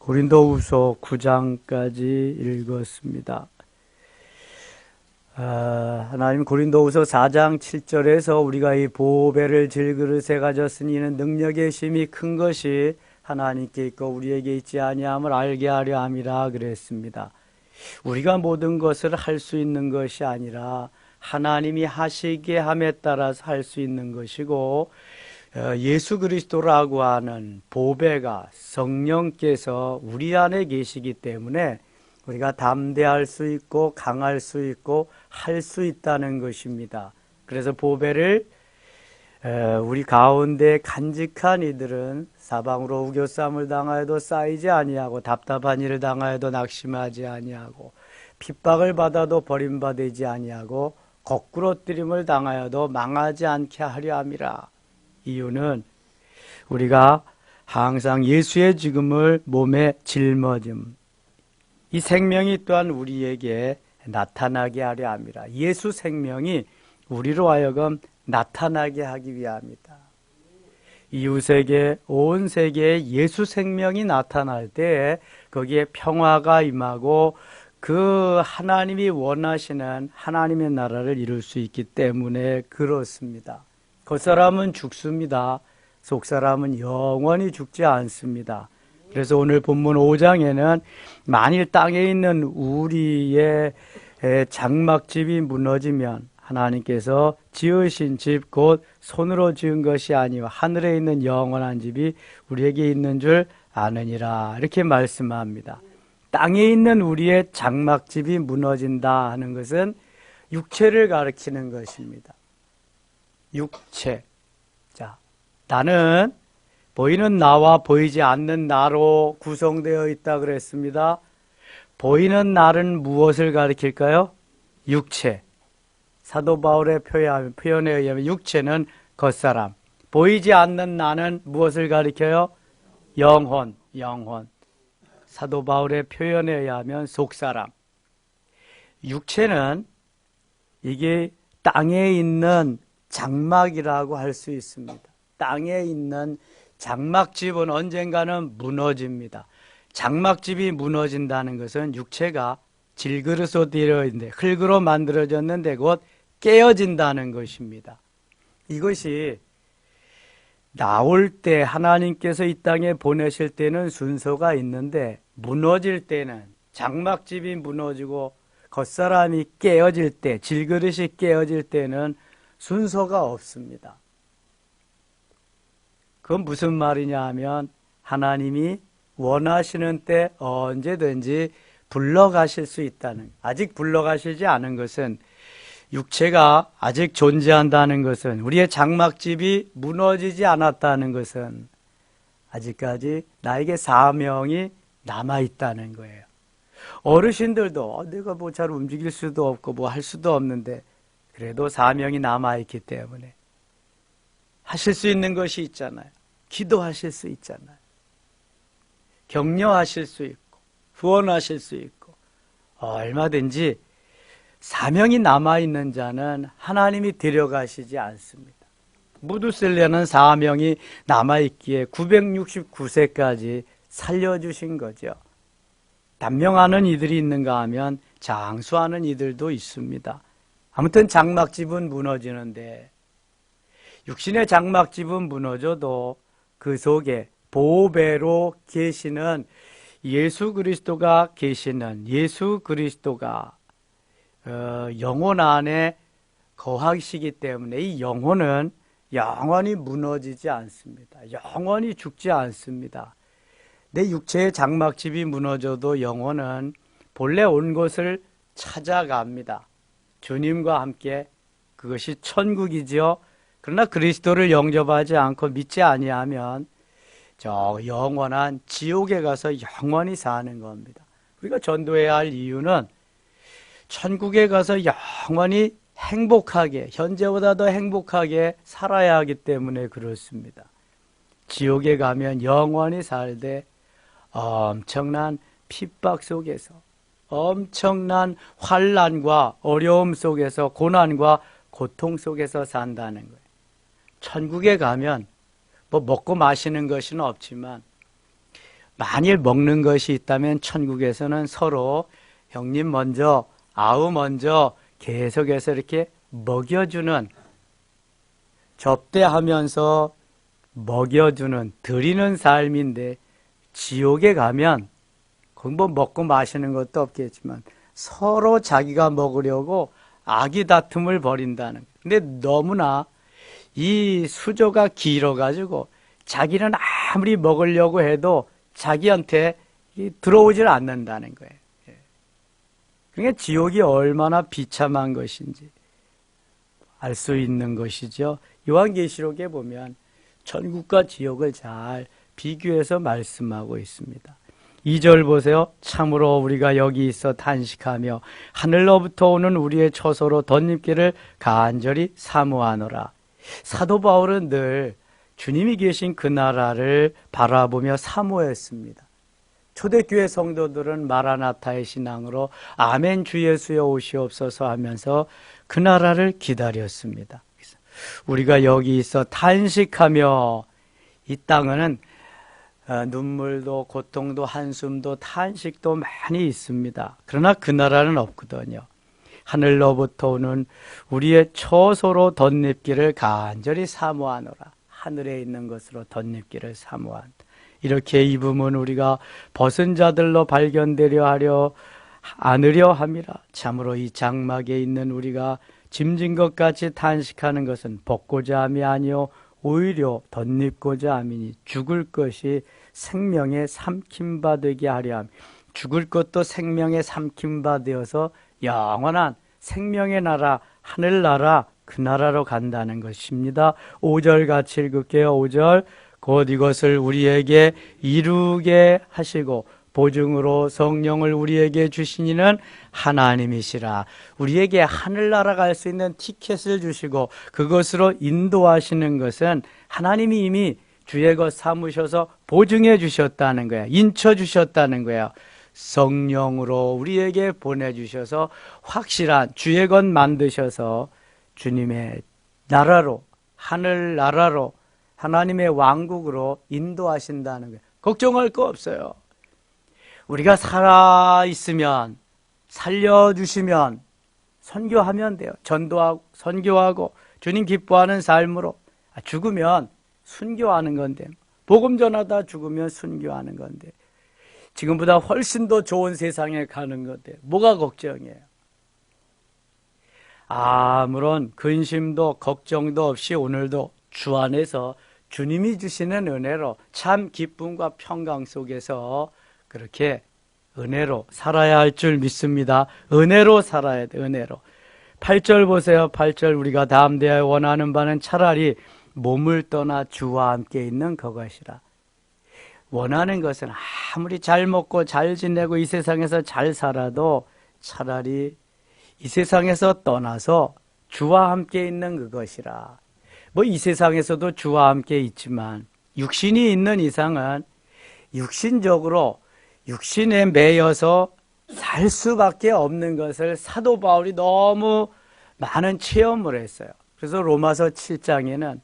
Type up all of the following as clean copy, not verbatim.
고린도후서 9장까지 읽었습니다. 하나님 고린도후서 4장 7절에서 우리가 이 보배를 질그릇에 가졌으니 이는 능력의 힘이 큰 것이 하나님께 있고 우리에게 있지 아니함을 알게 하려 함이라 그랬습니다. 우리가 모든 것을 할 수 있는 것이 아니라 하나님이 하시게 함에 따라서 할 수 있는 것이고, 예수 그리스도라고 하는 보배가 성령께서 우리 안에 계시기 때문에 우리가 담대할 수 있고 강할 수 있고 할 수 있다는 것입니다. 그래서 보배를 우리 가운데 간직한 이들은 사방으로 우겨쌈을 당하여도 쌓이지 아니하고 답답한 일을 당하여도 낙심하지 아니하고 핍박을 받아도 버림받지 아니하고 거꾸로뜨림을 당하여도 망하지 않게 하려 함이라. 이유는 우리가 항상 예수의 죽음을 몸에 짊어짐, 이 생명이 또한 우리에게 나타나게 하려 함이라. 예수 생명이 우리로 하여금 나타나게 하기 위함이다. 이웃에게 온 세계에 예수 생명이 나타날 때 거기에 평화가 임하고 그 하나님이 원하시는 하나님의 나라를 이룰 수 있기 때문에 그렇습니다. 겉사람은 죽습니다. 속사람은 영원히 죽지 않습니다. 그래서 오늘 본문 5장에는 만일 땅에 있는 우리의 장막집이 무너지면 하나님께서 지으신 집 곧 손으로 지은 것이 아니요 하늘에 있는 영원한 집이 우리에게 있는 줄 아느니라, 이렇게 말씀합니다. 땅에 있는 우리의 장막집이 무너진다 하는 것은 육체를 가리키는 것입니다. 육체. 자, 나는 보이는 나와 보이지 않는 나로 구성되어 있다 그랬습니다. 보이는 나는 무엇을 가리킬까요? 육체. 사도 바울의 표현에 의하면 육체는 겉사람. 보이지 않는 나는 무엇을 가리켜요? 영혼. 사도 바울의 표현에 의하면 속사람. 육체는 이게 땅에 있는 장막이라고 할 수 있습니다. 땅에 있는 장막집은 언젠가는 무너집니다. 장막집이 무너진다는 것은 육체가 질그릇으로 되어 있는데 흙으로 만들어졌는데 곧 깨어진다는 것입니다. 이것이 나올 때 하나님께서 이 땅에 보내실 때는 순서가 있는데 무너질 때는 장막집이 무너지고 겉사람이 깨어질 때, 질그릇이 깨어질 때는 순서가 없습니다. 그건 무슨 말이냐 하면 하나님이 원하시는 때 언제든지 불러가실 수 있다는, 아직 불러가시지 않은 것은 육체가 아직 존재한다는 것은, 우리의 장막집이 무너지지 않았다는 것은 아직까지 나에게 사명이 남아있다는 거예요. 어르신들도 내가 뭐 잘 움직일 수도 없고 뭐 할 수도 없는데 그래도 사명이 남아있기 때문에 하실 수 있는 것이 있잖아요. 기도하실 수 있잖아요. 격려하실 수 있고 후원하실 수 있고 얼마든지 사명이 남아있는 자는 하나님이 데려가시지 않습니다. 무두셀레는 사명이 남아있기에 969세까지 살려주신 거죠. 단명하는 이들이 있는가 하면 장수하는 이들도 있습니다. 아무튼 장막집은 무너지는데 육신의 장막집은 무너져도 그 속에 보배로 계시는 예수 그리스도가 계시는, 예수 그리스도가 영혼 안에 거하시기 때문에 이 영혼은 영원히 무너지지 않습니다. 영원히 죽지 않습니다. 내 육체의 장막집이 무너져도 영혼은 본래 온 곳을 찾아갑니다. 주님과 함께. 그것이 천국이지요. 그러나 그리스도를 영접하지 않고 믿지 아니하면 저 영원한 지옥에 가서 영원히 사는 겁니다. 우리가 전도해야 할 이유는 천국에 가서 영원히 행복하게, 현재보다 더 행복하게 살아야 하기 때문에 그렇습니다. 지옥에 가면 영원히 살되 엄청난 핍박 속에서, 엄청난 환난과 어려움 속에서, 고난과 고통 속에서 산다는 거예요. 천국에 가면 뭐 먹고 마시는 것은 없지만 만일 먹는 것이 있다면 천국에서는 서로 형님 먼저, 아우 먼저 계속해서 이렇게 먹여주는, 접대하면서 먹여주는, 드리는 삶인데, 지옥에 가면 거기 뭐 먹고 마시는 것도 없겠지만 서로 자기가 먹으려고 악의 다툼을 벌인다는 거예요. 근데 너무나 이 수조가 길어가지고 자기는 아무리 먹으려고 해도 자기한테 들어오질 않는다는 거예요. 그러니까 지옥이 얼마나 비참한 것인지 알 수 있는 것이죠. 요한계시록에 보면 천국과 지옥을 잘 비교해서 말씀하고 있습니다. 2절 보세요. 참으로 우리가 여기 있어 탄식하며 하늘로부터 오는 우리의 처소로 덧입기를 간절히 사모하노라. 사도 바울은 늘 주님이 계신 그 나라를 바라보며 사모했습니다. 초대교회 성도들은 마라나타의 신앙으로 아멘 주 예수여 오시옵소서 하면서 그 나라를 기다렸습니다. 우리가 여기 있어 탄식하며, 이 땅에는 눈물도 고통도 한숨도 탄식도 많이 있습니다. 그러나 그 나라는 없거든요. 하늘로부터 오는 우리의 처소로 덧입기를 간절히 사모하노라. 하늘에 있는 것으로 덧입기를 사모한, 이렇게 입으면 우리가 벗은 자들로 발견되려 하려 않으려 함이라. 참으로 이 장막에 있는 우리가 짐진 것 같이 탄식하는 것은 벗고자 함이 아니요 오히려 덧입고자 함이니 죽을 것이 생명에 삼킴바 되게 하려 함. 죽을 것도 생명에 삼킴바 되어서 영원한 생명의 나라, 하늘나라, 그 나라로 간다는 것입니다. 5절 같이 읽을게요. 5절. 곧 이것을 우리에게 이루게 하시고 보증으로 성령을 우리에게 주시니는 하나님이시라. 우리에게 하늘나라 갈 수 있는 티켓을 주시고 그것으로 인도하시는 것은 하나님이 이미 주의 것 삼으셔서 보증해 주셨다는 거야. 인쳐 주셨다는 거야. 성령으로 우리에게 보내주셔서 확실한 주의 것 만드셔서 주님의 나라로, 하늘나라로, 하나님의 왕국으로 인도하신다는 거예요. 걱정할 거 없어요. 우리가 살아있으면, 살려주시면 선교하면 돼요. 전도하고 선교하고 주님 기뻐하는 삶으로. 죽으면 순교하는 건데, 복음 전하다 죽으면 순교하는 건데, 지금보다 훨씬 더 좋은 세상에 가는 건데 뭐가 걱정이에요? 아무런 근심도 걱정도 없이 오늘도 주 안에서 주님이 주시는 은혜로 참 기쁨과 평강 속에서 그렇게 은혜로 살아야 할 줄 믿습니다. 은혜로 살아야 돼, 은혜로. 8절 보세요. 8절. 우리가 담대하여 원하는 바는 차라리 몸을 떠나 주와 함께 있는 그것이라. 원하는 것은 아무리 잘 먹고 잘 지내고 이 세상에서 잘 살아도 차라리 이 세상에서 떠나서 주와 함께 있는 그것이라. 뭐 이 세상에서도 주와 함께 있지만 육신이 있는 이상은 육신적으로 육신에 매여서 살 수밖에 없는 것을 사도 바울이 너무 많은 체험을 했어요. 그래서 로마서 7장에는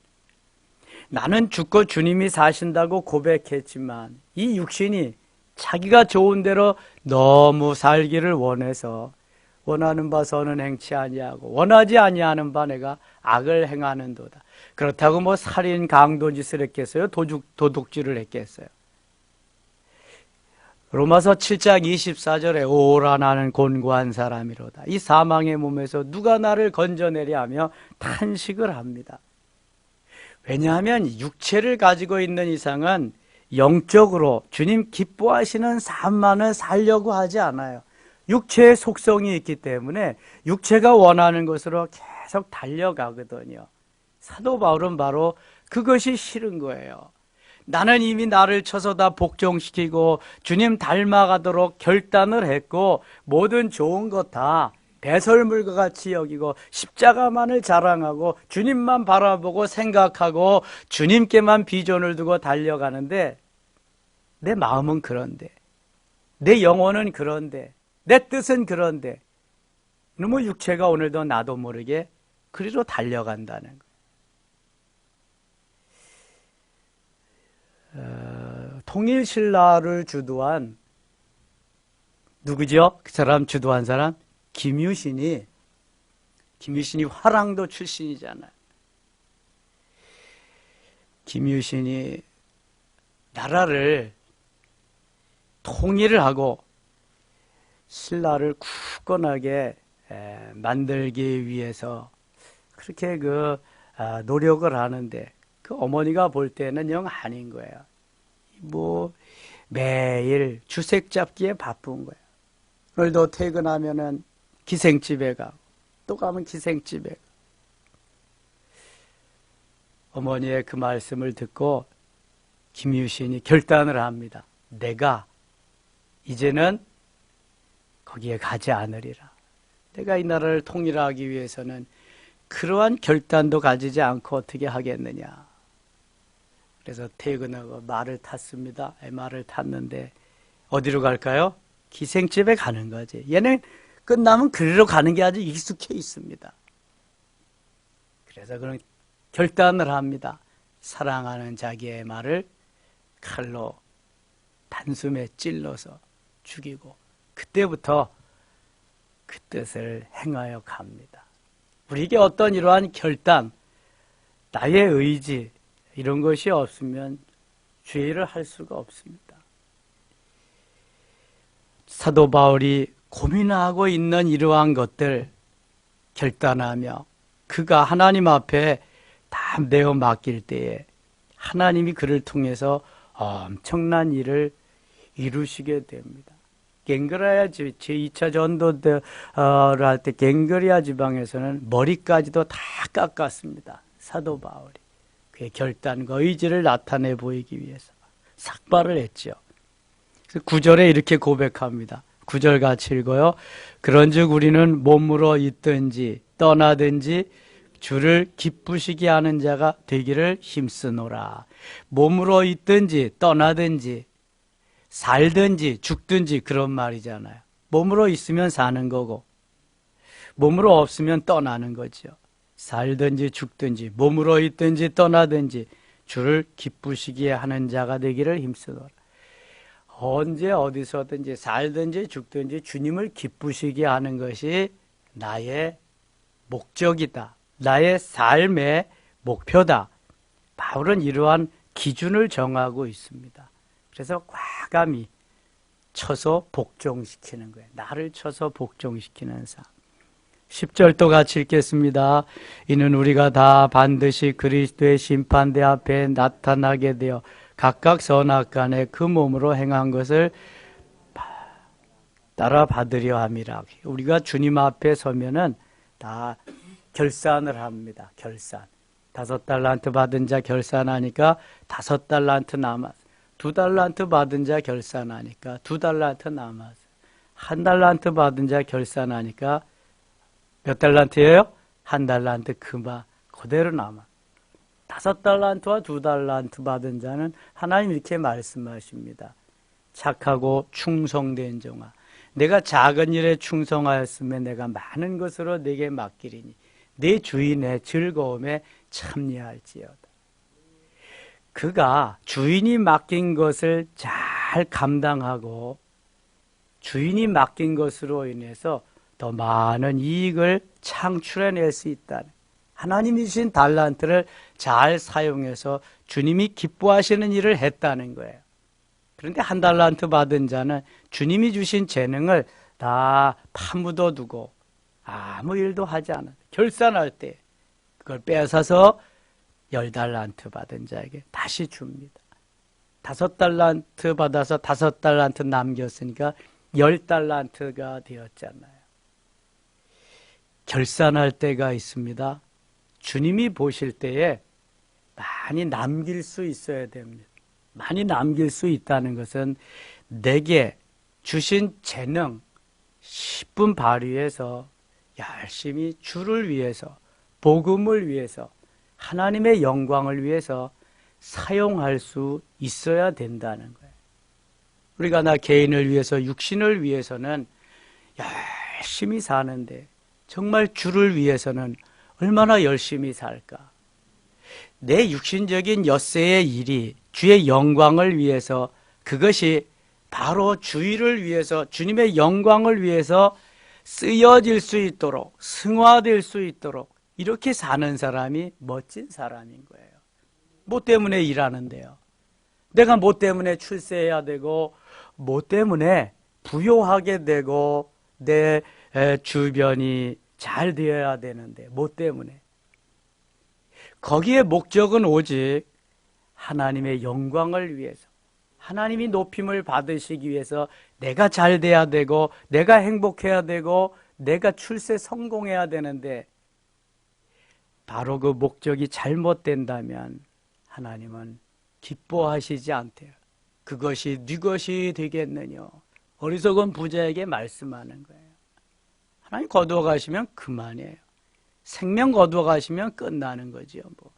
나는 죽고 주님이 사신다고 고백했지만 이 육신이 자기가 좋은 대로 너무 살기를 원해서 원하는 바 선은 행치 아니하고 원하지 아니하는 바 내가 악을 행하는도다. 그렇다고 뭐 살인 강도짓을 했겠어요? 도둑질을 했겠어요? 로마서 7장 24절에 오라 나는 곤고한 사람이로다. 이 사망의 몸에서 누가 나를 건져내려 하며 탄식을 합니다. 왜냐하면 육체를 가지고 있는 이상은 영적으로 주님 기뻐하시는 삶만을 살려고 하지 않아요. 육체의 속성이 있기 때문에 육체가 원하는 것으로 계속 달려가거든요. 사도 바울은 바로 그것이 싫은 거예요. 나는 이미 나를 쳐서 다 복종시키고 주님 닮아가도록 결단을 했고 모든 좋은 것 다 배설물과 같이 여기고 십자가만을 자랑하고 주님만 바라보고 생각하고 주님께만 비전을 두고 달려가는데 내 마음은 그런데, 내 영혼은 그런데, 내 뜻은 그런데 너무 육체가 오늘도 나도 모르게 그리로 달려간다는 거예요. 통일신라를 주도한 누구죠? 그 사람 주도한 사람? 김유신이 화랑도 출신이잖아요. 김유신이 나라를 통일을 하고 신라를 굳건하게 만들기 위해서 그렇게 노력을 하는데 그 어머니가 볼 때는 영 아닌 거예요. 뭐 매일 주색 잡기에 바쁜 거예요. 오늘도 퇴근하면은 기생집에 가고 또 가면 기생집에 가고. 어머니의 그 말씀을 듣고 김유신이 결단을 합니다. 내가 이제는 거기에 가지 않으리라. 내가 이 나라를 통일하기 위해서는 그러한 결단도 가지지 않고 어떻게 하겠느냐. 그래서 퇴근하고 말을 탔습니다. 말을 탔는데 어디로 갈까요? 기생집에 가는 거지. 얘는 끝나면 그리로 가는 게 아주 익숙해 있습니다. 그래서 그런 결단을 합니다. 사랑하는 자기의 말을 칼로 단숨에 찔러서 죽이고 그때부터 그 뜻을 행하여 갑니다. 우리에게 어떤 이러한 결단, 나의 의지 이런 것이 없으면 죄를 할 수가 없습니다. 사도 바울이 고민하고 있는 이러한 것들 결단하며 그가 하나님 앞에 다 내어 맡길 때에 하나님이 그를 통해서 엄청난 일을 이루시게 됩니다. 갱그라야 제2차 전도를 할 때 갱그리아 지방에서는 머리까지도 다 깎았습니다. 사도 바울이 그의 결단과 의지를 나타내 보이기 위해서 삭발을 했죠. 그래서 9절에 이렇게 고백합니다. 9절 같이 읽어요. 그런즉 우리는 몸으로 있든지 떠나든지 주를 기쁘시게 하는 자가 되기를 힘쓰노라. 몸으로 있든지 떠나든지 살든지 죽든지 그런 말이잖아요. 몸으로 있으면 사는 거고 몸으로 없으면 떠나는 거죠. 살든지 죽든지 몸으로 있든지 떠나든지 주를 기쁘시게 하는 자가 되기를 힘쓰노라. 언제 어디서든지 살든지 죽든지 주님을 기쁘시게 하는 것이 나의 목적이다. 나의 삶의 목표다. 바울은 이러한 기준을 정하고 있습니다. 그래서 과감히 쳐서 복종시키는 거예요. 나를 쳐서 복종시키는 삶. 10절도 같이 읽겠습니다. 이는 우리가 다 반드시 그리스도의 심판대 앞에 나타나게 되어 각각 선악간에 그 몸으로 행한 것을 따라 받으려 함이라. 우리가 주님 앞에 서면은 다 결산을 합니다. 결산. 5달란트 받은 자 결산하니까 5달란트 남았어. 2달란트 받은 자 결산하니까 2달란트 남았어. 1달란트 받은 자 결산하니까 몇 달란트예요? 1달란트 그대로 남아. 5달란트와 2달란트 받은 자는 하나님 이렇게 말씀하십니다. 착하고 충성된 종아, 내가 작은 일에 충성하였으면 내가 많은 것으로 내게 맡기리니 내 주인의 즐거움에 참여할지어다. 그가 주인이 맡긴 것을 잘 감당하고 주인이 맡긴 것으로 인해서 더 많은 이익을 창출해낼 수 있다는, 하나님이 주신 달란트를 잘 사용해서 주님이 기뻐하시는 일을 했다는 거예요. 그런데 1달란트 받은 자는 주님이 주신 재능을 다 파묻어 두고 아무 일도 하지 않아. 결산할 때 그걸 빼앗아서 10달란트 받은 자에게 다시 줍니다. 5달란트 받아서 5달란트 남겼으니까 10달란트가 되었잖아요. 결산할 때가 있습니다. 주님이 보실 때에 많이 남길 수 있어야 됩니다. 많이 남길 수 있다는 것은 내게 주신 재능 10분 발휘해서 열심히 주를 위해서, 복음을 위해서, 하나님의 영광을 위해서 사용할 수 있어야 된다는 거예요. 우리가 나 개인을 위해서, 육신을 위해서는 열심히 사는데 정말 주를 위해서는 얼마나 열심히 살까? 내 육신적인 엿새의 일이 주의 영광을 위해서 그것이 바로 주의를 위해서, 주님의 영광을 위해서 쓰여질 수 있도록, 승화될 수 있도록 이렇게 사는 사람이 멋진 사람인 거예요. 뭐 때문에 일하는데요? 내가 뭐 때문에 출세해야 되고, 뭐 때문에 부요하게 되고, 내 주변이 잘 되어야 되는데, 뭐 때문에? 거기에 목적은 오직 하나님의 영광을 위해서, 하나님이 높임을 받으시기 위해서 내가 잘 돼야 되고, 내가 행복해야 되고, 내가 출세 성공해야 되는데, 바로 그 목적이 잘못된다면 하나님은 기뻐하시지 않대요. 그것이 네 것이 되겠느냐. 어리석은 부자에게 말씀하는 거예요. 하나님 거두어 가시면 그만이에요. 생명 거두어 가시면 끝나는 거지요. 뭐.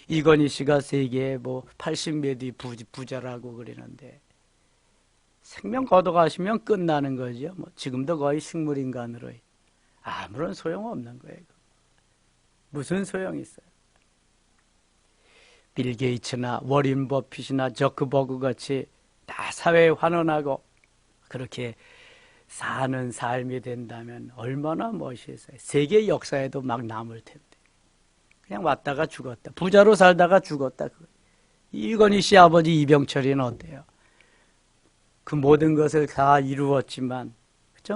이건희 씨가 세계 80몇이 부자라고 그러는데 생명 거두어 가시면 끝나는 거죠. 뭐 지금도 거의 식물인간으로 아무런 소용없는 거예요. 무슨 소용이 있어요? 빌 게이츠나 워린 버핏이나 저크버그 같이 다 사회에 환원하고 그렇게 사는 삶이 된다면 얼마나 멋있어요. 세계 역사에도 막 남을 텐데. 그냥 왔다가 죽었다. 부자로 살다가 죽었다. 이건희 씨 아버지 이병철이는 어때요? 그 모든 것을 다 이루었지만 그저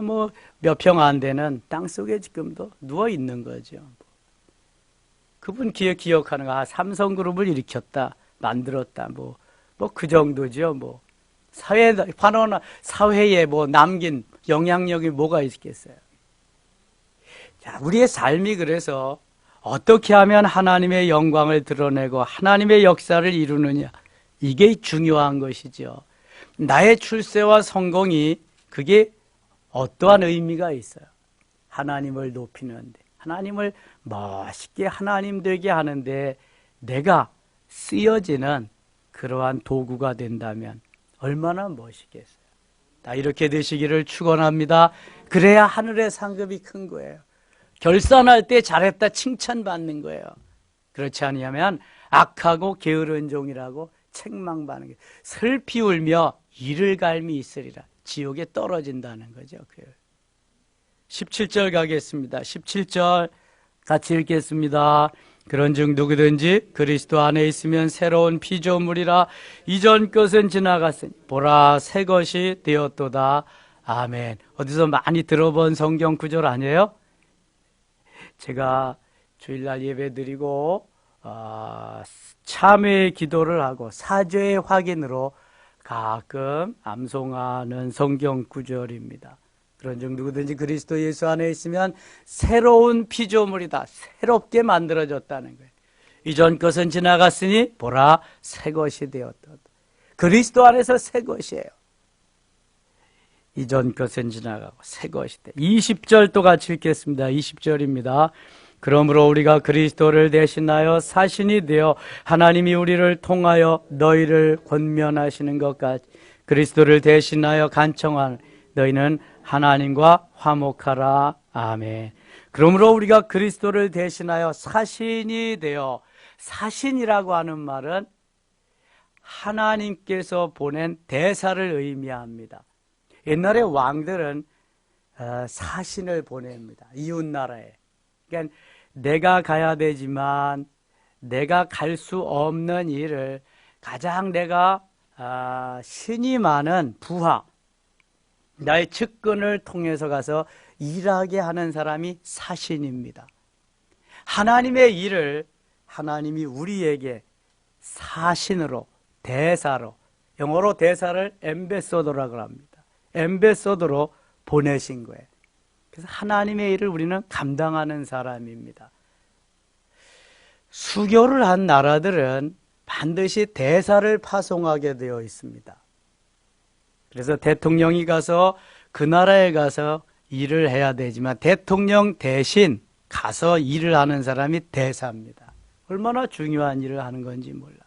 몇 평 안 되는 땅 속에 지금도 누워 있는 거죠. 그분 기억하는 거, 삼성그룹을 일으켰다, 만들었다, 그 정도죠. 사회에 남긴 영향력이 뭐가 있겠어요? 자, 우리의 삶이 그래서 어떻게 하면 하나님의 영광을 드러내고 하나님의 역사를 이루느냐, 이게 중요한 것이죠. 나의 출세와 성공이 그게 어떠한 의미가 있어요? 하나님을 높이는데, 하나님을 멋있게 하나님 되게 하는데 내가 쓰여지는 그러한 도구가 된다면 얼마나 멋있겠어요. 다 이렇게 되시기를 축원합니다. 그래야 하늘의 상급이 큰 거예요. 결산할 때 잘했다 칭찬받는 거예요. 그렇지 않으면 악하고 게으른 종이라고 책망받는 거예요. 슬피 울며 이를 갈미 있으리라. 지옥에 떨어진다는 거죠. 17절 가겠습니다. 17절 같이 읽겠습니다. 그런즉 누구든지 그리스도 안에 있으면 새로운 피조물이라. 이전 것은 지나갔으니 보라 새 것이 되었도다. 아멘. 어디서 많이 들어본 성경 구절 아니에요? 제가 주일날 예배 드리고 참회의 기도를 하고 사죄의 확인으로 가끔 암송하는 성경 구절입니다. 그런즉 누구든지 그리스도 예수 안에 있으면 새로운 피조물이다. 새롭게 만들어졌다는 거예요. 이전 것은 지나갔으니 보라 새 것이 되었다. 그리스도 안에서 새 것이에요. 이전 것은 지나가고 새 것이 돼. 20절 또 같이 읽겠습니다. 20절입니다. 그러므로 우리가 그리스도를 대신하여 사신이 되어 하나님이 우리를 통하여 너희를 권면하시는 것 같이 그리스도를 대신하여 간청하는 너희는 하나님과 화목하라. 아멘. 그러므로 우리가 그리스도를 대신하여 사신이 되어, 사신이라고 하는 말은 하나님께서 보낸 대사를 의미합니다. 옛날에 왕들은 사신을 보냅니다. 이웃나라에. 그러니까 내가 가야 되지만 내가 갈 수 없는 일을 가장 내가 신이 많은 부하, 나의 측근을 통해서 가서 일하게 하는 사람이 사신입니다. 하나님의 일을 하나님이 우리에게 사신으로, 대사로, 영어로 대사를 엠베서더라고 합니다. 엠베서더로 보내신 거예요. 그래서 하나님의 일을 우리는 감당하는 사람입니다. 수교를 한 나라들은 반드시 대사를 파송하게 되어 있습니다. 그래서 대통령이 가서 그 나라에 가서 일을 해야 되지만 대통령 대신 가서 일을 하는 사람이 대사입니다. 얼마나 중요한 일을 하는 건지 몰라요.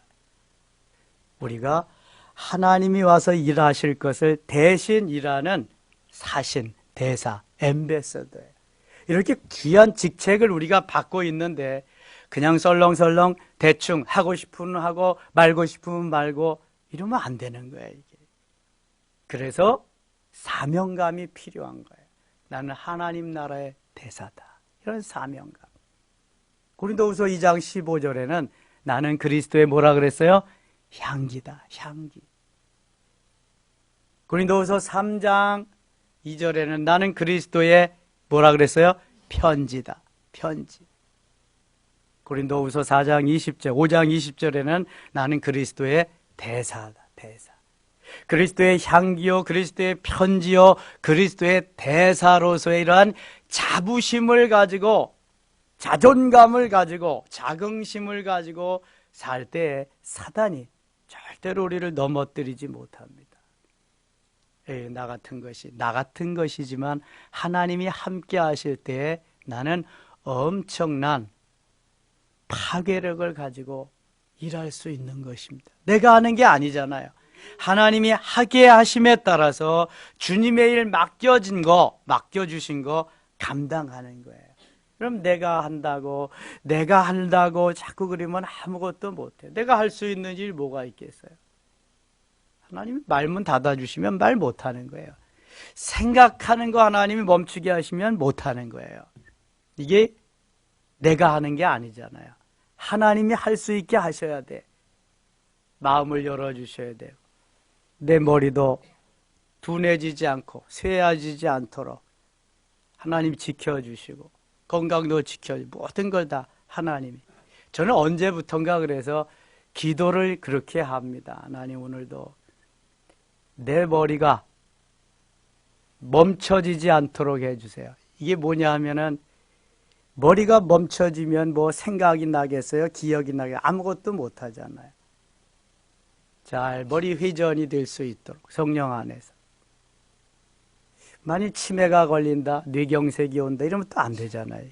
우리가 하나님이 와서 일하실 것을 대신 일하는 사신, 대사, 엠베서더예요. 이렇게 귀한 직책을 우리가 받고 있는데 그냥 설렁설렁 대충 하고 싶으면 하고 말고 싶으면 말고 이러면 안 되는 거야, 이게. 그래서 사명감이 필요한 거예요. 나는 하나님 나라의 대사다. 이런 사명감. 고린도후서 2장 15절에는 나는 그리스도의 뭐라 그랬어요? 향기다, 향기. 고린도후서 3장 2절에는 나는 그리스도의 뭐라 그랬어요? 편지다, 편지. 고린도후서 4장 20절, 5장 20절에는 나는 그리스도의 대사다, 대사. 그리스도의 향기요, 그리스도의 편지요, 그리스도의 대사로서의 이러한 자부심을 가지고, 자존감을 가지고, 자긍심을 가지고 살 때에 사단이 절대로 우리를 넘어뜨리지 못합니다. 나 같은 것이지만 하나님이 함께 하실 때에 나는 엄청난 파괴력을 가지고 일할 수 있는 것입니다. 내가 하는 게 아니잖아요. 하나님이 하게 하심에 따라서 주님의 일 맡겨주신 거 감당하는 거예요. 그럼 내가 한다고 자꾸 그러면 아무것도 못해. 내가 할 수 있는 일 뭐가 있겠어요? 하나님이 말문 닫아주시면 말 못하는 거예요. 생각하는 거 하나님이 멈추게 하시면 못하는 거예요. 이게 내가 하는 게 아니잖아요. 하나님이 할 수 있게 하셔야 돼. 마음을 열어주셔야 돼요. 내 머리도 둔해지지 않고 쇠해지지 않도록 하나님이 지켜주시고 건강도 지켜주고 모든 걸 다 하나님이. 저는 언제부턴가 그래서 기도를 그렇게 합니다. 하나님 오늘도 내 머리가 멈춰지지 않도록 해주세요. 이게 뭐냐 하면은 머리가 멈춰지면 뭐 생각이 나겠어요? 기억이 나겠어요? 아무것도 못하잖아요. 잘 머리 회전이 될 수 있도록 성령 안에서. 만일 치매가 걸린다, 뇌경색이 온다 이러면 또 안 되잖아요.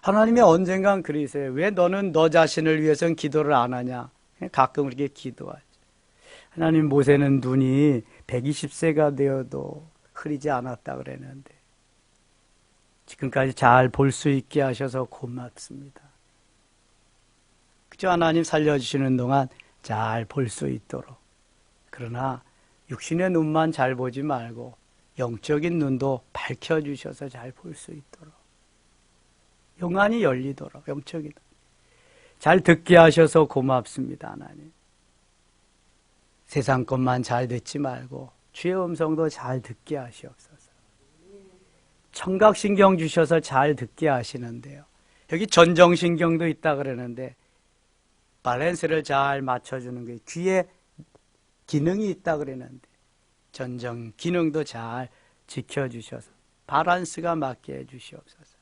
하나님이 언젠간 그러세요. 왜 너는 너 자신을 위해서는 기도를 안 하냐? 가끔 그렇게 기도하죠. 하나님, 모세는 눈이 120세가 되어도 흐리지 않았다 그랬는데 지금까지 잘 볼 수 있게 하셔서 고맙습니다. 그저 하나님 살려주시는 동안 잘 볼 수 있도록. 그러나 육신의 눈만 잘 보지 말고 영적인 눈도 밝혀주셔서 잘 볼 수 있도록. 영안이 열리도록, 영적인. 잘 듣게 하셔서 고맙습니다, 하나님. 세상 것만 잘 듣지 말고 주의 음성도 잘 듣게 하시옵소서. 청각신경 주셔서 잘 듣게 하시는데요. 여기 전정신경도 있다 그러는데 밸런스를 잘 맞춰주는 게 귀에 기능이 있다 그러는데 전정 기능도 잘 지켜주셔서 밸런스가 맞게 해주시옵소서.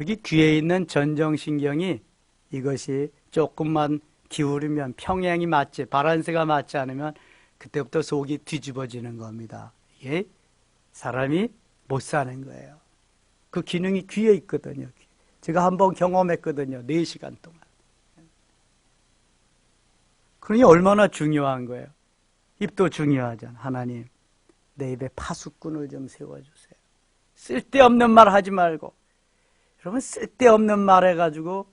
여기 귀에 있는 전정신경이 이것이 조금만 기울이면 평행이 맞지, 밸런스가 맞지 않으면 그때부터 속이 뒤집어지는 겁니다. 이게 사람이 못 사는 거예요. 그 기능이 귀에 있거든요. 제가 한번 경험했거든요. 4시간 동안. 그러니 얼마나 중요한 거예요. 입도 중요하잖아. 하나님, 내 입에 파수꾼을 좀 세워주세요. 쓸데없는 말 하지 말고. 여러분, 쓸데없는 말 해가지고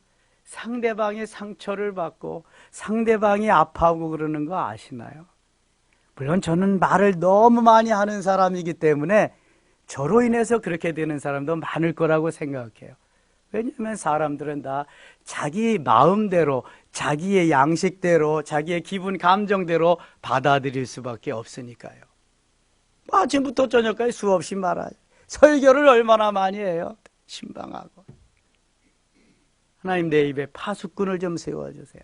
상대방의 상처를 받고 상대방이 아파하고 그러는 거 아시나요? 물론 저는 말을 너무 많이 하는 사람이기 때문에 저로 인해서 그렇게 되는 사람도 많을 거라고 생각해요. 왜냐하면 사람들은 다 자기 마음대로, 자기의 양식대로, 자기의 기분, 감정대로 받아들일 수밖에 없으니까요. 아침부터 저녁까지 수없이 말하죠. 설교를 얼마나 많이 해요. 신방하고. 하나님, 내 입에 파수꾼을 좀 세워주세요.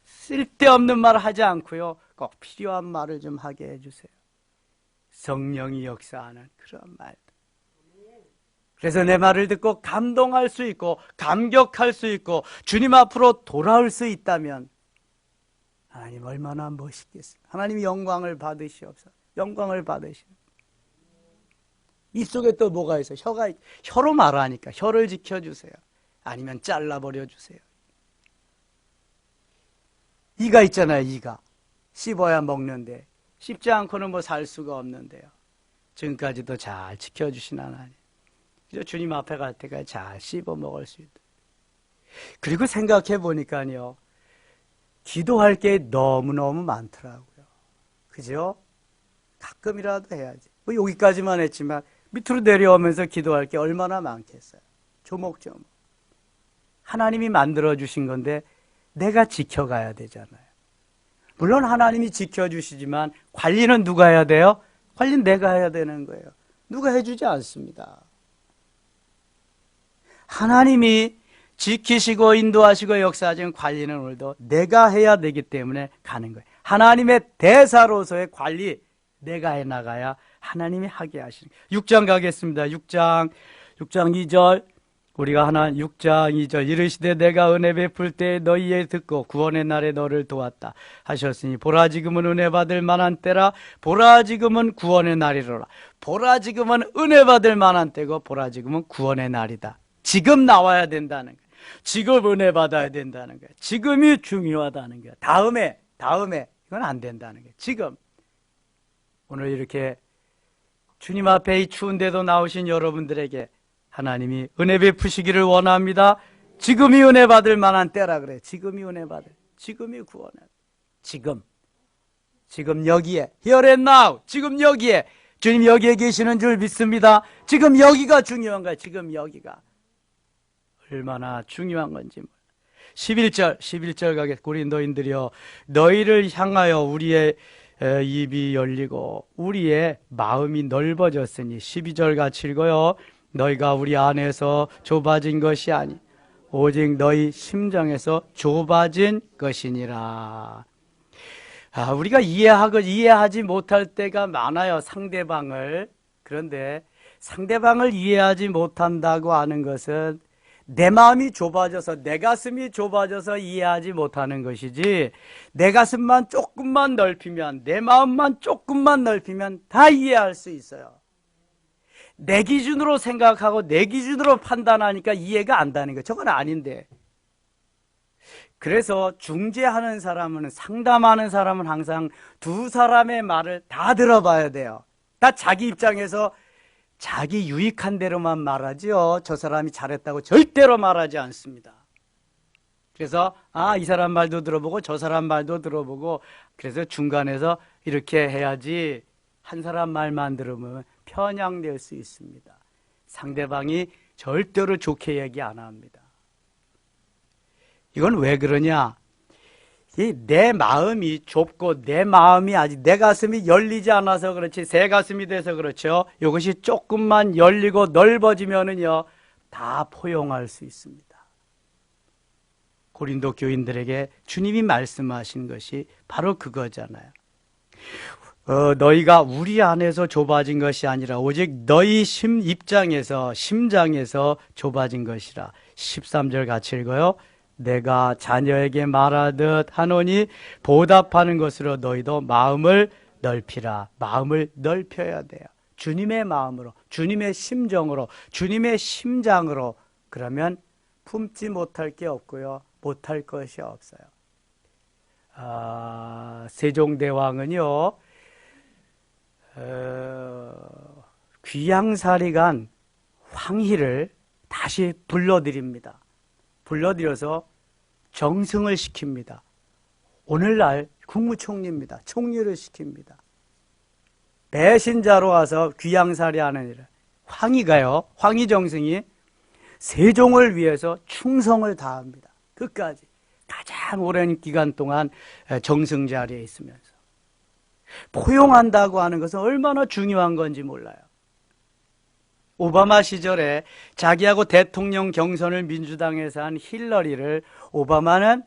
쓸데없는 말을 하지 않고요. 꼭 필요한 말을 좀 하게 해주세요. 성령이 역사하는 그런 말. 그래서 내 말을 듣고 감동할 수 있고 감격할 수 있고 주님 앞으로 돌아올 수 있다면 하나님 얼마나 멋있겠어요. 하나님 영광을 받으시옵소서. 영광을 받으시옵소서. 입속에 또 뭐가 있어요? 혀로 말하니까 혀를 지켜주세요. 아니면 잘라버려 주세요. 이가 있잖아요. 이가 씹어야 먹는데 씹지 않고는 뭐 살 수가 없는데요. 지금까지도 잘 지켜주신 하나님, 그래서 주님 앞에 갈 때까지 잘 씹어 먹을 수 있다. 그리고 생각해 보니까요, 기도할 게 너무너무 많더라고요. 그죠? 가끔이라도 해야지. 뭐 여기까지만 했지만 밑으로 내려오면서 기도할 게 얼마나 많겠어요. 조목조목. 하나님이 만들어주신 건데 내가 지켜가야 되잖아요. 물론 하나님이 지켜주시지만 관리는 누가 해야 돼요? 관리는 내가 해야 되는 거예요. 누가 해주지 않습니다. 하나님이 지키시고 인도하시고 역사하시는 관리는 오늘도 내가 해야 되기 때문에 가는 거예요. 하나님의 대사로서의 관리 내가 해나가야 하나님이 하게 하시는 거예요. 6장 가겠습니다. 6장 2절 우리가 6장 2절 이르시되 내가 은혜 베풀 때에 너희의 듣고 구원의 날에 너를 도왔다 하셨으니 보라 지금은 은혜 받을 만한 때라 보라 지금은 구원의 날이로라. 보라 지금은 은혜 받을 만한 때고 보라 지금은 구원의 날이다. 지금 나와야 된다는 거예요. 지금 은혜 받아야 된다는 거예요. 지금이 중요하다는 거예요. 다음에 이건 안 된다는 거예요. 지금 오늘 이렇게 주님 앞에 이 추운데도 나오신 여러분들에게 하나님이 은혜 베푸시기를 원합니다. 지금이 은혜 받을 만한 때라 그래요. 지금이 은혜 받을, 지금이 구원을, 지금 여기에, here and now, 지금 여기에, 주님 여기에 계시는 줄 믿습니다. 지금 여기가 중요한 거예요. 지금 여기가 얼마나 중요한 건지. 11절 가게 고린도인들이여 너희를 향하여 우리의 입이 열리고 우리의 마음이 넓어졌으니 12절 같이 읽어요. 너희가 우리 안에서 좁아진 것이 아니 오직 너희 심정에서 좁아진 것이니라. 우리가 이해하지 못할 때가 많아요. 상대방을. 그런데 상대방을 이해하지 못한다고 하는 것은 내 마음이 좁아져서 내 가슴이 좁아져서 이해하지 못하는 것이지 내 가슴만 조금만 넓히면 내 마음만 조금만 넓히면 다 이해할 수 있어요. 내 기준으로 생각하고 내 기준으로 판단하니까 이해가 안 되는 거예요. 저건 아닌데. 그래서 중재하는 사람은 상담하는 사람은 항상 두 사람의 말을 다 들어봐야 돼요. 다 자기 입장에서 자기 유익한 대로만 말하죠. 저 사람이 잘했다고 절대로 말하지 않습니다. 그래서 이 사람 말도 들어보고 저 사람 말도 들어보고 그래서 중간에서 이렇게 해야지 한 사람 말만 들으면 편향될 수 있습니다. 상대방이 절대로 좋게 얘기 안 합니다. 이건 왜 그러냐? 내 마음이 좁고 내 마음이 아직 내 가슴이 열리지 않아서 그렇지 새 가슴이 돼서 그렇죠. 이것이 조금만 열리고 넓어지면은요 다 포용할 수 있습니다. 고린도 교인들에게 주님이 말씀하신 것이 바로 그거잖아요. 너희가 우리 안에서 좁아진 것이 아니라 오직 너희 심장에서 좁아진 것이라. 13절 같이 읽어요. 내가 자녀에게 말하듯 하노니 보답하는 것으로 너희도 마음을 넓히라. 마음을 넓혀야 돼요. 주님의 마음으로, 주님의 심정으로, 주님의 심장으로. 그러면 품지 못할 게 없고요, 못할 것이 없어요. 세종대왕은요 귀양살이간 황희를 다시 불러들입니다. 불러들여서 정승을 시킵니다. 오늘날 국무총리입니다. 총리를 시킵니다. 배신자로 와서 귀양살이하는 일을 황희가요, 황희정승이 세종을 위해서 충성을 다합니다. 끝까지 가장 오랜 기간 동안 정승 자리에 있으면서 포용한다고 하는 것은 얼마나 중요한 건지 몰라요. 오바마 시절에 자기하고 대통령 경선을 민주당에서 한 힐러리를 오바마는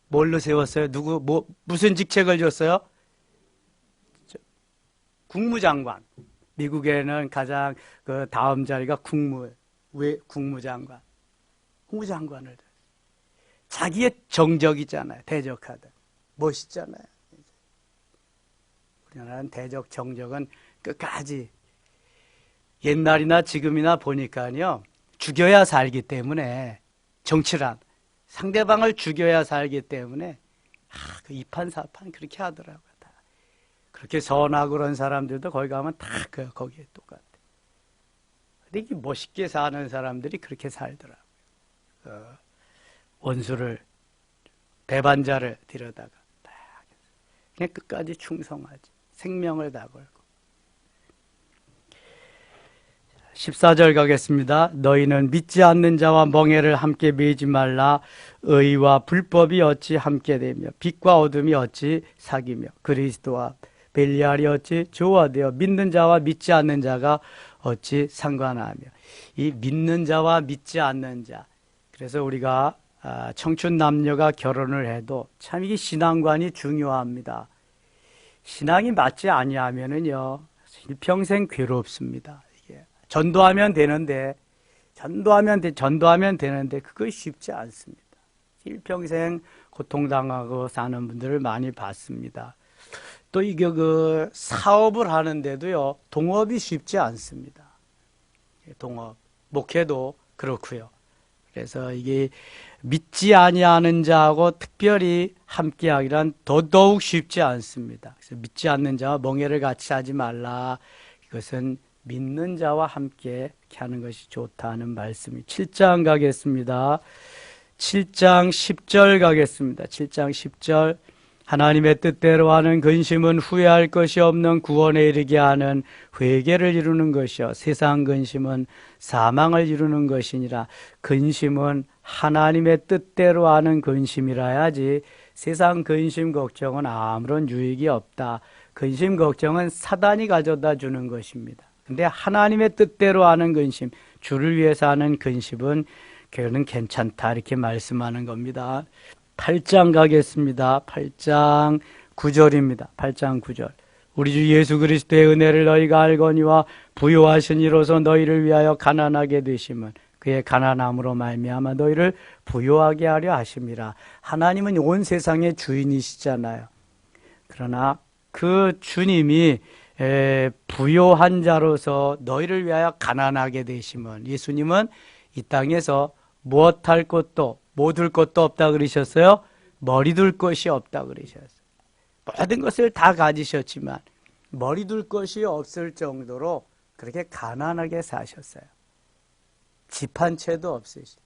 뭘로 세웠어요? 무슨 직책을 줬어요? 국무장관. 미국에는 가장 그 다음 자리가 국무장관. 국무장관을. 자기의 정적이잖아요. 대적하듯. 멋있잖아요. 우리나라는 대적, 정적은 끝까지 옛날이나 지금이나 보니까요, 죽여야 살기 때문에, 정치란 상대방을 죽여야 살기 때문에 그 이판사판 그렇게 하더라고요. 다. 그렇게 선하고 그런 사람들도 거기 가면 다 거기에 똑같아. 근데 이게 멋있게 사는 사람들이 그렇게 살더라고요. 원수를 배반자를 데려다가 딱 그냥 끝까지 충성하지. 생명을 다 걸고. 14절 가겠습니다. 너희는 믿지 않는 자와 멍에를 함께 매지 말라. 의와 불법이 어찌 함께 되며 빛과 어둠이 어찌 사귀며 그리스도와 벨리알이 어찌 조화되어 믿는 자와 믿지 않는 자가 어찌 상관하며. 이 믿는 자와 믿지 않는 자. 그래서 우리가 청춘 남녀가 결혼을 해도 참 이게 신앙관이 중요합니다. 신앙이 맞지 아니하면은요 일평생 괴롭습니다. 이게 전도하면 되는데 전도하면 되는데 그것이 쉽지 않습니다. 일평생 고통당하고 사는 분들을 많이 봤습니다. 또 이게 사업을 하는데도요 동업이 쉽지 않습니다. 동업, 목회도 그렇고요. 그래서 이게 믿지 아니하는 자하고 특별히 함께하기란 더더욱 쉽지 않습니다. 그래서 믿지 않는 자와 멍에를 같이 하지 말라. 이것은 믿는 자와 함께 하는 것이 좋다는 말씀이. 7장 가겠습니다. 7장 10절 가겠습니다. 7장 10절. 하나님의 뜻대로 하는 근심은 후회할 것이 없는 구원에 이르게 하는 회개를 이루는 것이요 세상 근심은 사망을 이루는 것이니라. 근심은 하나님의 뜻대로 하는 근심이라야지 세상 근심 걱정은 아무런 유익이 없다. 근심 걱정은 사단이 가져다 주는 것입니다. 근데 하나님의 뜻대로 하는 근심, 주를 위해서 하는 근심은 그는 괜찮다 이렇게 말씀하는 겁니다. 8장 가겠습니다. 8장 9절입니다. 8장 9절. 우리 주 예수 그리스도의 은혜를 너희가 알거니와 부요하신 이로서 너희를 위하여 가난하게 되심은 그의 가난함으로 말미암아 너희를 부요하게 하려 하심이라. 하나님은 온 세상의 주인이시잖아요. 그러나 그 주님이 부요한 자로서 너희를 위하여 가난하게 되심은, 예수님은 이 땅에서 무엇할 것도 뭐 둘 것도 없다 그러셨어요? 머리 둘 것이 없다 그러셨어요. 모든 것을 다 가지셨지만 머리 둘 것이 없을 정도로 그렇게 가난하게 사셨어요. 집 한 채도 없으시고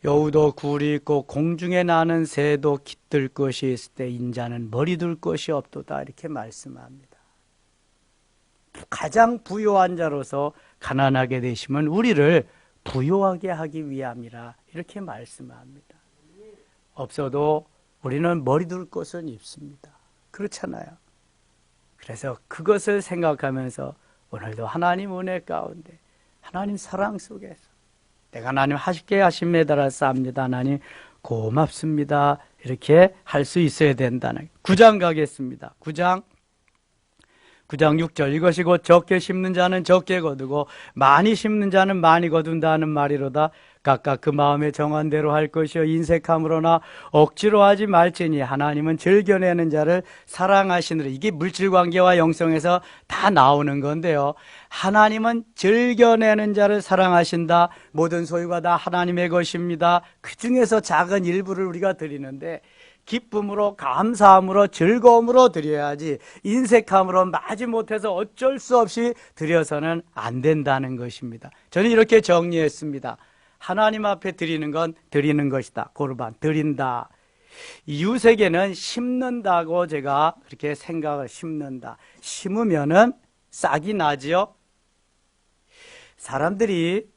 여우도 굴이 있고 공중에 나는 새도 깃들 것이 있을 때 인자는 머리 둘 것이 없도다 이렇게 말씀합니다. 가장 부요한 자로서 가난하게 되시면 우리를 부요하게 하기 위함이라 이렇게 말씀합니다. 없어도 우리는 머리 둘 것은 있습니다. 그렇잖아요. 그래서 그것을 생각하면서 오늘도 하나님 은혜 가운데 하나님 사랑 속에서 내가 하나님 하시게 하신 매달아 쌉니다. 하나님 고맙습니다. 이렇게 할 수 있어야 된다는. 9장 가겠습니다. 9장 6절. 이것이 곧 적게 심는 자는 적게 거두고 많이 심는 자는 많이 거둔다는 말이로다. 각각 그 마음에 정한 대로 할 것이요 인색함으로나 억지로 하지 말지니 하나님은 즐겨내는 자를 사랑하시느라. 이게 물질관계와 영성에서 다 나오는 건데요. 하나님은 즐겨내는 자를 사랑하신다. 모든 소유가 다 하나님의 것입니다. 그 중에서 작은 일부를 우리가 드리는데 기쁨으로, 감사함으로, 즐거움으로 드려야지 인색함으로 마지못해서 어쩔 수 없이 드려서는 안 된다는 것입니다. 저는 이렇게 정리했습니다. 하나님 앞에 드리는 건 드리는 것이다. 고르반, 드린다. 이웃에게는 심는다고 제가 그렇게 생각을, 심는다. 심으면은 싹이 나지요. 사람들이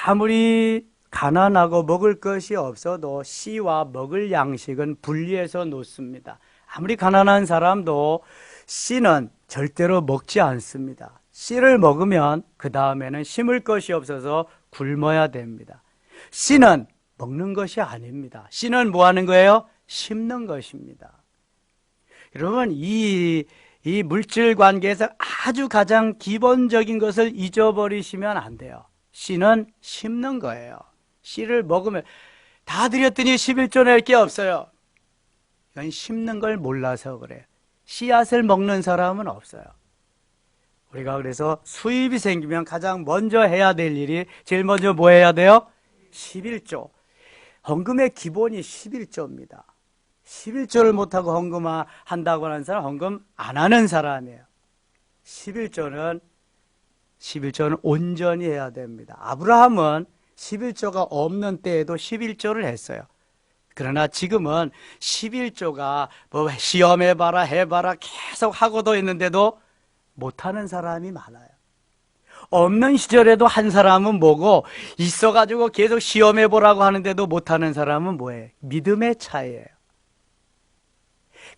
아무리 가난하고 먹을 것이 없어도 씨와 먹을 양식은 분리해서 놓습니다. 아무리 가난한 사람도 씨는 절대로 먹지 않습니다. 씨를 먹으면 그 다음에는 심을 것이 없어서 굶어야 됩니다. 씨는 먹는 것이 아닙니다. 씨는 뭐 하는 거예요? 심는 것입니다. 여러분, 이 물질 관계에서 아주 가장 기본적인 것을 잊어버리시면 안 돼요. 씨는 심는 거예요. 씨를 먹으면 다 드렸더니 11조 낼 게 없어요. 이건 심는 걸 몰라서 그래요. 씨앗을 먹는 사람은 없어요. 우리가 그래서 수입이 생기면 가장 먼저 해야 될 일이, 제일 먼저 뭐 해야 돼요? 11조. 헌금의 기본이 11조입니다. 11조를 못하고 헌금 한다고 하는 사람, 헌금 안 하는 사람이에요. 11조는 온전히 해야 됩니다. 아브라함은 11조가 없는 때에도 11조를 했어요. 그러나 지금은 11조가 뭐 시험해봐라 해봐라 계속 하고도 있는데도 못하는 사람이 많아요. 없는 시절에도 한 사람은 뭐고, 있어가지고 계속 시험해보라고 하는데도 못하는 사람은 뭐예요? 믿음의 차이예요.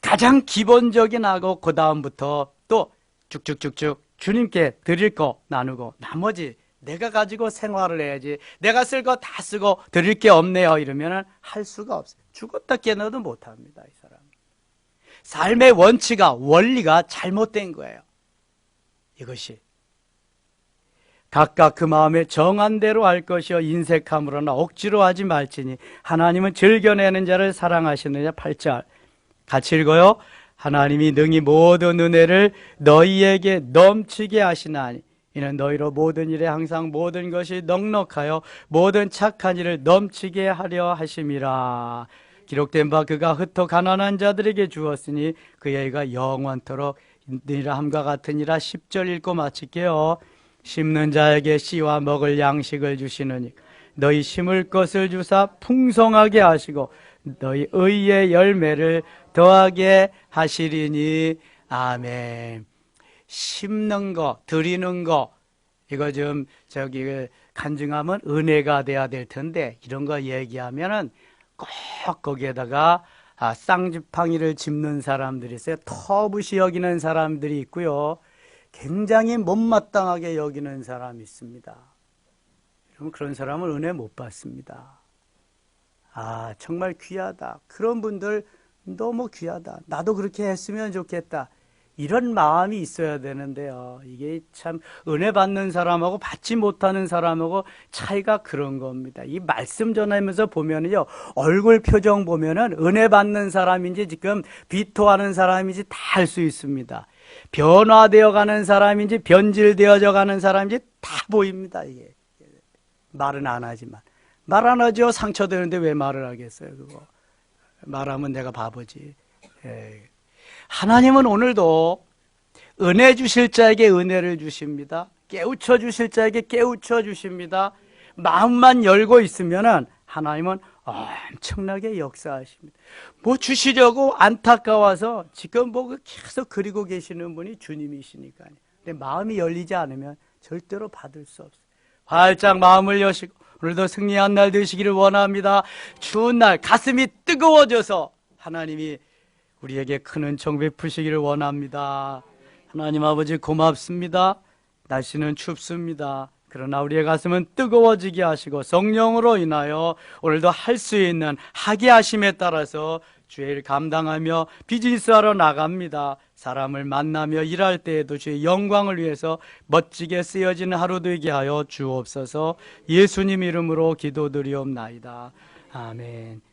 가장 기본적인 하고 그 다음부터 또 쭉쭉쭉쭉 주님께 드릴 거 나누고 나머지 내가 가지고 생활을 해야지, 내가 쓸 거 다 쓰고 드릴 게 없네요 이러면 할 수가 없어요. 죽었다 깨어나도 못합니다. 이 사람 삶의 원리가 잘못된 거예요. 이것이 각각 그 마음에 정한 대로 할 것이요 인색함으로나 억지로 하지 말지니 하나님은 즐겨내는 자를 사랑하시느냐. 8절 같이 읽어요. 하나님이 능히 모든 은혜를 너희에게 넘치게 하시나니 이는 너희로 모든 일에 항상 모든 것이 넉넉하여 모든 착한 일을 넘치게 하려 하심이라. 기록된 바 그가 흩어 가난한 자들에게 주었으니 그의 의가 영원토록 있느니라 함과 같으니라. 10절 읽고 마칠게요. 심는 자에게 씨와 먹을 양식을 주시느니 너희 심을 것을 주사 풍성하게 하시고 너희 의의 열매를 더하게 하시리니. 아멘. 심는 거, 드리는 거, 이거 좀 간증하면 은혜가 돼야 될 텐데 이런 거 얘기하면은 꼭 거기에다가 쌍지팡이를 짚는 사람들이 있어요. 터부시 여기는 사람들이 있고요. 굉장히 못마땅하게 여기는 사람이 있습니다. 여러분, 그런 사람은 은혜 못 받습니다. 정말 귀하다. 그런 분들 너무 귀하다. 나도 그렇게 했으면 좋겠다. 이런 마음이 있어야 되는데요. 이게 참 은혜 받는 사람하고 받지 못하는 사람하고 차이가 그런 겁니다. 이 말씀 전하면서 보면은요, 얼굴 표정 보면은 은혜 받는 사람인지 지금 비토하는 사람인지 다 알 수 있습니다. 변화되어 가는 사람인지 변질되어져 가는 사람인지 다 보입니다. 이게 말은 안 하지만 말 안 하죠. 상처되는데 왜 말을 하겠어요? 그거 말하면 내가 바보지. 하나님은 오늘도 은혜 주실 자에게 은혜를 주십니다. 깨우쳐 주실 자에게 깨우쳐 주십니다. 마음만 열고 있으면은 하나님은 엄청나게 역사하십니다. 뭐 주시려고 안타까워서 지금 뭐 계속 그리고 계시는 분이 주님이시니까요. 근데 마음이 열리지 않으면 절대로 받을 수 없어요. 활짝 마음을 여시고 오늘도 승리한 날 되시기를 원합니다. 추운 날 가슴이 뜨거워져서 하나님이 우리에게 큰 은총 베푸시기를 원합니다. 하나님 아버지 고맙습니다. 날씨는 춥습니다. 그러나 우리의 가슴은 뜨거워지게 하시고 성령으로 인하여 오늘도 할 수 있는 하게 하심에 따라서 주의 일 감당하며 비즈니스하러 나갑니다. 사람을 만나며 일할 때에도 주의 영광을 위해서 멋지게 쓰여지는 하루 되게 하여 주옵소서. 예수님 이름으로 기도드리옵나이다. 아멘.